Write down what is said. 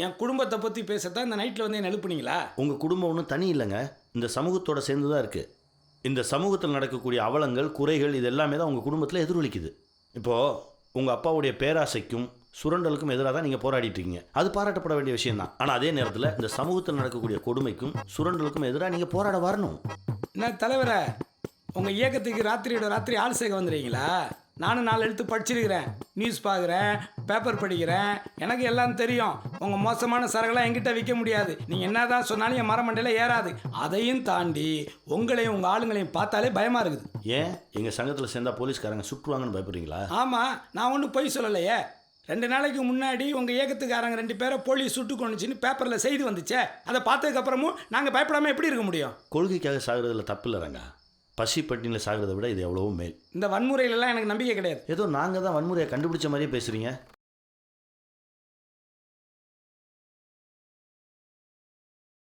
என் குடும்பத்தை பற்றி பேசத்தான் இந்த நைட்டில் வந்து என்ன எழுப்புனீங்களா? உங்கள் குடும்பம் ஒன்றும் தனி இல்லைங்க, இந்த சமூகத்தோட சேர்ந்து தான் இருக்குது. இந்த சமூகத்தில் நடக்கக்கூடிய அவலங்கள், குறைகள் இது எல்லாமே தான் உங்கள் குடும்பத்தில் எதிரொலிக்குது. இப்போது உங்கள் அப்பாவுடைய பேராசைக்கும் சுரண்டலுக்கும் எதிராக தான் நீங்கள் போராடிட்டு இருக்கீங்க. அது பாராட்டப்பட வேண்டிய விஷயம் தான். ஆனால் அதே நேரத்தில் இந்த சமூகத்தில் நடக்கக்கூடிய கொடுமைக்கும் சுரண்டலுக்கும் எதிராக நீங்கள் போராட வரணும். என்ன தலைவரை, உங்கள் இயக்கத்துக்கு ராத்திரியோட ராத்திரி ஆள் சேர்க்க வந்துடுறீங்களா? நானும் 4 எழுத்து படிச்சிருக்கிறேன், நியூஸ் பார்க்குறேன், பேப்பர் படிக்கிறேன், எனக்கு எல்லாம் தெரியும். உங்கள் மோசமான சரகெல்லாம் என்கிட்ட விற்க முடியாது. நீங்கள் என்ன தான் சொன்னாலும் என் மரமண்டையில் ஏறாது. அதையும் தாண்டி உங்களையும் உங்கள் ஆளுங்களையும் பார்த்தாலே பயமாக இருக்குது. ஏன் எங்கள் சங்கத்தில் சேர்ந்தால் போலீஸ்காரங்க சுற்றுவாங்கன்னு பயப்படுறீங்களா? ஆமாம், நான் ஒன்றும் பொய் சொல்லலையே. 2 நாளைக்கு முன்னாடி உங்கள் இயக்கத்துக்காரங்க 2 பேரை போலீஸ் சுட்டு கொண்டுச்சின்னு பேப்பரில் செய்தி வந்துச்சே. அதை பார்த்ததுக்கப்புறமும் நாங்கள் பயப்படாமல் எப்படி இருக்க முடியும்? கொள்கைக்காக சாகிறதுல தப்பு இல்லை ரங்கா. பசி பட்டினியில் சாகிறத விட இது எவ்வளவோ மேல். இந்த வன்முறையிலலாம் எனக்கு நம்பிக்கை கிடையாது. ஏதோ நாங்கள் தான் வன்முறையை கண்டுபிடிச்ச மாதிரியே பேசுகிறீங்க.